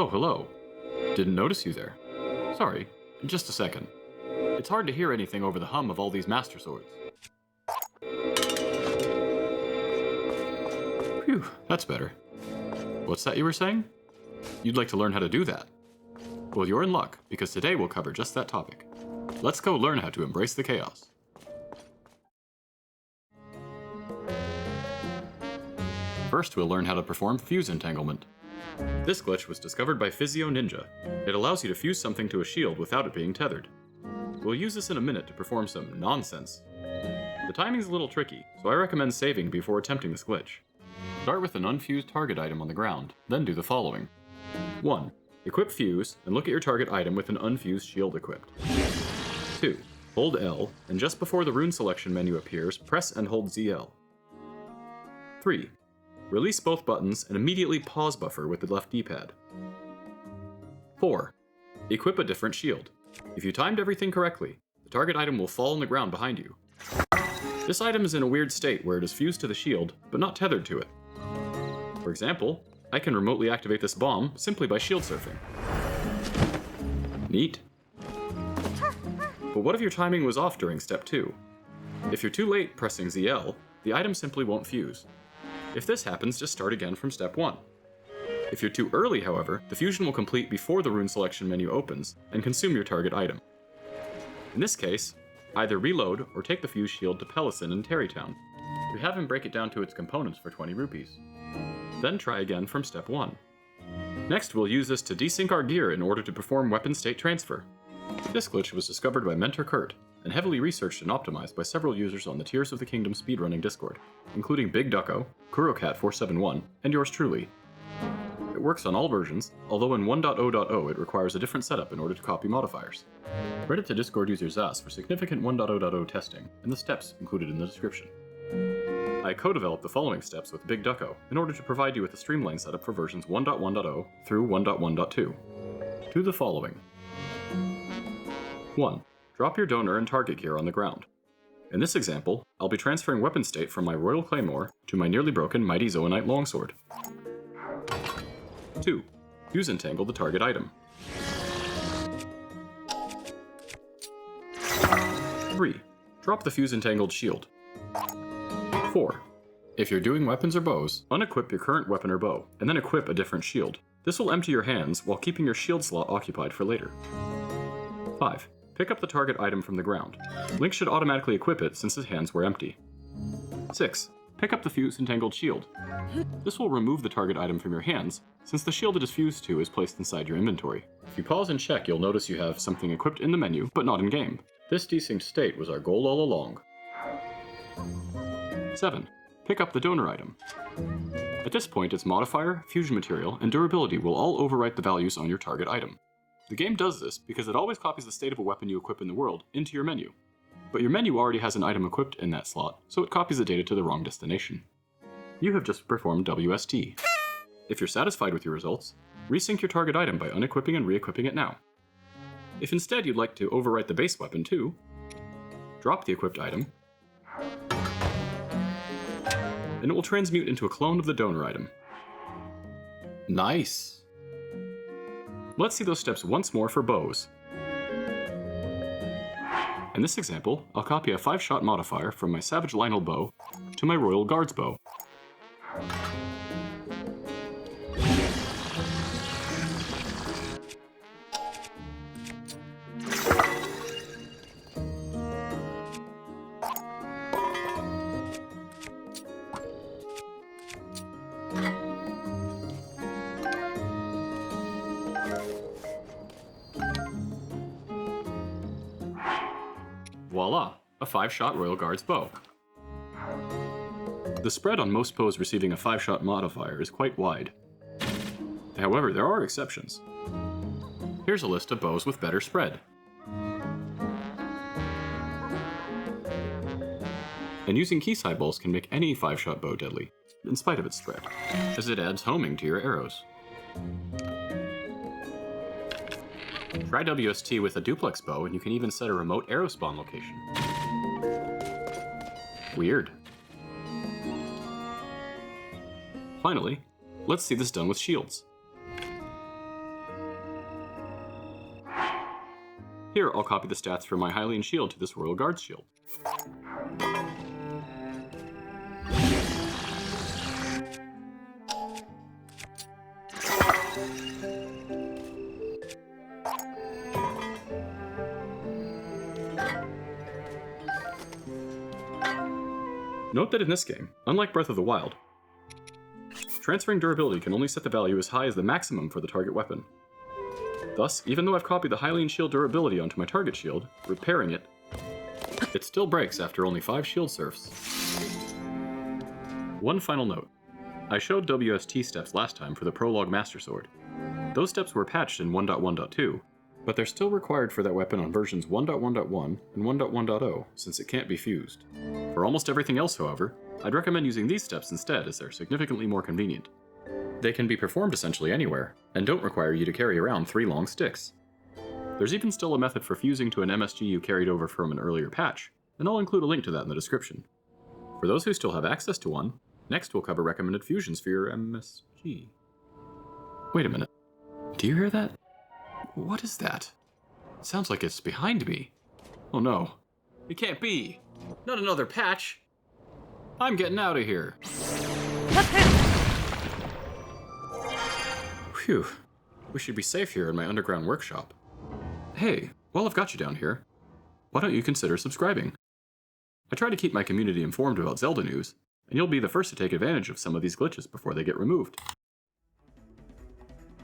Oh, hello. Didn't notice you there. Sorry, just a second. It's hard to hear anything over the hum of all these Master Swords. Phew, that's better. What's that you were saying? You'd like to learn how to do that? Well, you're in luck, because today we'll cover just that topic. Let's go learn how to embrace the chaos. First, we'll learn how to perform fuse entanglement. This glitch was discovered by Physioninja. It allows you to fuse something to a shield without it being tethered. We'll use this in a minute to perform some nonsense. The timing's a little tricky, so I recommend saving before attempting this glitch. Start with an unfused target item on the ground, then do the following. 1. Equip fuse, and look at your target item with an unfused shield equipped. 2. Hold L, and just before the rune selection menu appears, press and hold ZL. 3. Release both buttons and immediately pause buffer with the left D-pad. 4. Equip a different shield. If you timed everything correctly, the target item will fall on the ground behind you. This item is in a weird state where it is fused to the shield, but not tethered to it. For example, I can remotely activate this bomb simply by shield surfing. Neat. But what if your timing was off during step 2? If you're too late pressing ZL, the item simply won't fuse. If this happens, just start again from step 1. If you're too early, however, the fusion will complete before the rune selection menu opens and consume your target item. In this case, either reload or take the fuse shield to Pelison in Terrytown. We have him break it down to its components for 20 rupees. Then try again from step 1. Next, we'll use this to desync our gear in order to perform weapon state transfer. This glitch was discovered by Mentor Kurt, and heavily researched and optimized by several users on the Tears of the Kingdom speedrunning Discord, including Big Ducko, KuroCat471, and yours truly. It works on all versions, although in 1.0.0 it requires a different setup in order to copy modifiers. Credit to Discord user Zas for significant 1.0.0 testing, and the steps included in the description. I co-developed the following steps with Big Ducko in order to provide you with a streamlined setup for versions 1.1.0 through 1.1.2. Do the following. 1. Drop your donor and target gear on the ground. In this example, I'll be transferring weapon state from my Royal Claymore to my nearly broken Mighty Zoanite Longsword. 2. Fuse entangle the target item. 3. Drop the fuse entangled shield. 4. If you're doing weapons or bows, unequip your current weapon or bow, and then equip a different shield. This will empty your hands while keeping your shield slot occupied for later. 5. Pick up the target item from the ground. Link should automatically equip it since his hands were empty. 6. Pick up the fuse entangled shield. This will remove the target item from your hands, since the shield it is fused to is placed inside your inventory. If you pause and check, you'll notice you have something equipped in the menu, but not in-game. This desynced state was our goal all along. 7. Pick up the donor item. At this point, its modifier, fusion material, and durability will all overwrite the values on your target item. The game does this because it always copies the state of a weapon you equip in the world into your menu. But your menu already has an item equipped in that slot, so it copies the data to the wrong destination. You have just performed WST. If you're satisfied with your results, resync your target item by unequipping and re-equipping it now. If instead you'd like to overwrite the base weapon too, drop the equipped item, and it will transmute into a clone of the donor item. Nice! Let's see those steps once more for bows. In this example, I'll copy a 5-shot modifier from my Savage Lionel bow to my Royal Guards bow. Voila, a 5-shot Royal Guards bow. The spread on most bows receiving a 5-shot modifier is quite wide. However, there are exceptions. Here's a list of bows with better spread. And using keyside bolts can make any 5-shot bow deadly, in spite of its spread, as it adds homing to your arrows. Try WST with a duplex bow and you can even set a remote arrow spawn location. Weird. Finally, let's see this done with shields. Here, I'll copy the stats from my Hylian shield to this Royal Guard's shield. Note that in this game, unlike Breath of the Wild, transferring durability can only set the value as high as the maximum for the target weapon. Thus, even though I've copied the Hylian shield durability onto my target shield, repairing it, it still breaks after only 5 shield surfs. One final note. I showed WST steps last time for the Prologue Master Sword. Those steps were patched in 1.1.2, but they're still required for that weapon on versions 1.1.1 and 1.1.0 since it can't be fused. For almost everything else, however, I'd recommend using these steps instead as they're significantly more convenient. They can be performed essentially anywhere, and don't require you to carry around 3 long sticks. There's even still a method for fusing to an MSG you carried over from an earlier patch, and I'll include a link to that in the description. For those who still have access to one, next we'll cover recommended fusions for your MSG. Wait a minute. Do you hear that? What is that? It sounds like it's behind me. Oh no. It can't be. Not another patch. I'm getting out of here. Phew. We should be safe here in my underground workshop. Hey, while I've got you down here, why don't you consider subscribing? I try to keep my community informed about Zelda news, and you'll be the first to take advantage of some of these glitches before they get removed.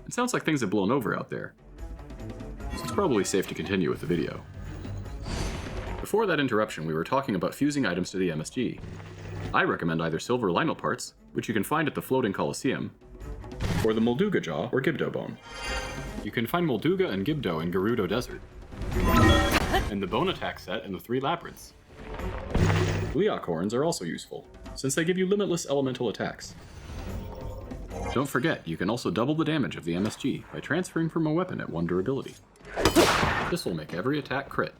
It sounds like things have blown over out there, so it's probably safe to continue with the video. Before that interruption, we were talking about fusing items to the MSG. I recommend either silver lino parts, which you can find at the Floating Coliseum, or the Molduga Jaw or Gibdo Bone. You can find Molduga and Gibdo in Gerudo Desert, and the Bone Attack set in the 3 Labyrinths. Leok Horns are also useful, since they give you limitless elemental attacks. Don't forget, you can also double the damage of the MSG by transferring from a weapon at 1 durability. This will make every attack crit.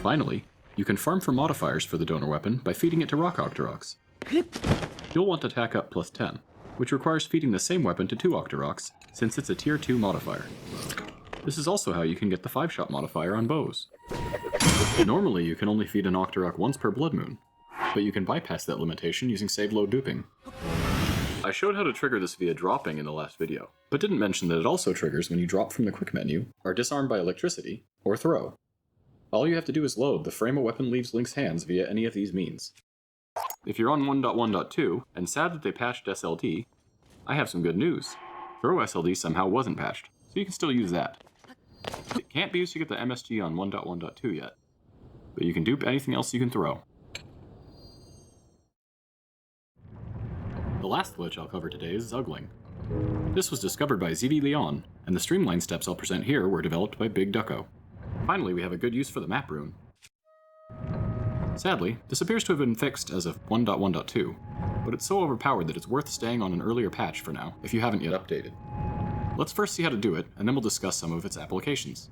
Finally, you can farm for modifiers for the donor weapon by feeding it to Rock Octoroks. You'll want Attack Up plus 10, which requires feeding the same weapon to 2 Octoroks, since it's a tier 2 modifier. This is also how you can get the 5-shot modifier on bows. Normally, you can only feed an Octorok once per Blood Moon, but you can bypass that limitation using save load duping. I showed how to trigger this via dropping in the last video, but didn't mention that it also triggers when you drop from the quick menu, are disarmed by electricity, or throw. All you have to do is load the frame a weapon leaves Link's hands via any of these means. If you're on 1.1.2 and sad that they patched SLD, I have some good news. Throw SLD somehow wasn't patched, so you can still use that. It can't be used to get the MSG on 1.1.2 yet, but you can dupe anything else you can throw. The last glitch I'll cover today is Zuggling. This was discovered by ZD Leon, and the streamline steps I'll present here were developed by Big Ducko. Finally, we have a good use for the map rune. Sadly, this appears to have been fixed as of 1.1.2, but it's so overpowered that it's worth staying on an earlier patch for now, if you haven't yet updated. Let's first see how to do it, and then we'll discuss some of its applications.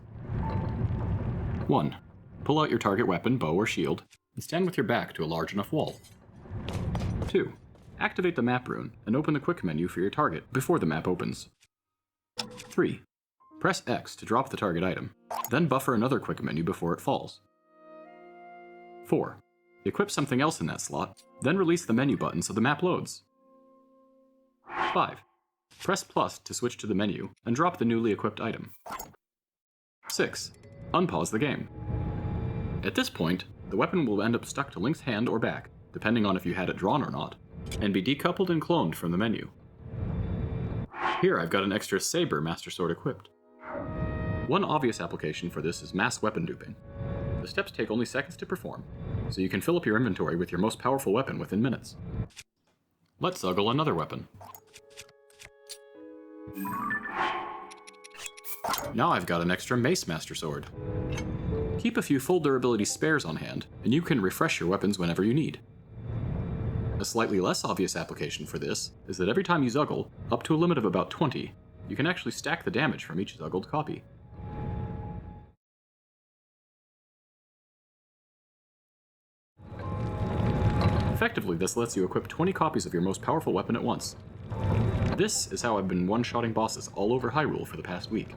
1. Pull out your target weapon, bow or shield, and stand with your back to a large enough wall. 2. Activate the map rune, and open the quick menu for your target before the map opens. 3. Press X to drop the target item, then buffer another quick menu before it falls. 4. Equip something else in that slot, then release the menu button so the map loads. 5. Press plus to switch to the menu, and drop the newly equipped item. 6. Unpause the game. At this point, the weapon will end up stuck to Link's hand or back, depending on if you had it drawn or not, and be decoupled and cloned from the menu. Here I've got an extra Saber Master Sword equipped. One obvious application for this is mass weapon duping. The steps take only seconds to perform, so you can fill up your inventory with your most powerful weapon within minutes. Let's zuggle another weapon. Now I've got an extra Mace Master Sword. Keep a few full durability spares on hand, and you can refresh your weapons whenever you need. A slightly less obvious application for this is that every time you zuggle, up to a limit of about 20, you can actually stack the damage from each zuggled copy. Effectively, this lets you equip 20 copies of your most powerful weapon at once. This is how I've been one-shotting bosses all over Hyrule for the past week.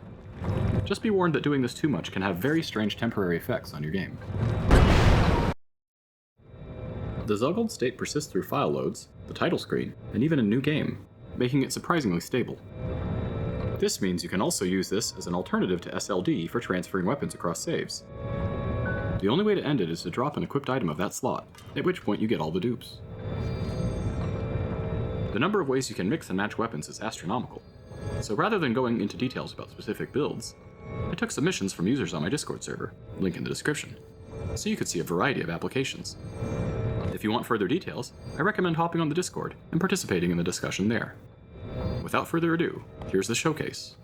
Just be warned that doing this too much can have very strange temporary effects on your game. The zuggled state persists through file loads, the title screen, and even a new game, making it surprisingly stable. This means you can also use this as an alternative to SLD for transferring weapons across saves. The only way to end it is to drop an equipped item of that slot, at which point you get all the dupes. The number of ways you can mix and match weapons is astronomical, so rather than going into details about specific builds, I took submissions from users on my Discord server, link in the description, so you could see a variety of applications. If you want further details, I recommend hopping on the Discord and participating in the discussion there. Without further ado, here's the showcase.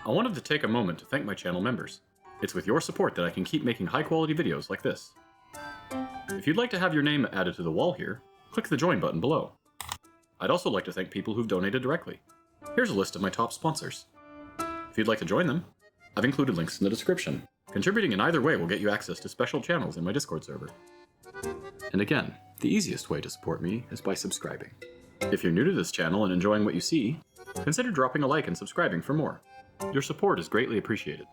I wanted to take a moment to thank my channel members. It's with your support that I can keep making high-quality videos like this. If you'd like to have your name added to the wall here, click the join button below. I'd also like to thank people who've donated directly. Here's a list of my top sponsors. If you'd like to join them, I've included links in the description. Contributing in either way will get you access to special channels in my Discord server. And again, the easiest way to support me is by subscribing. If you're new to this channel and enjoying what you see, consider dropping a like and subscribing for more. Your support is greatly appreciated.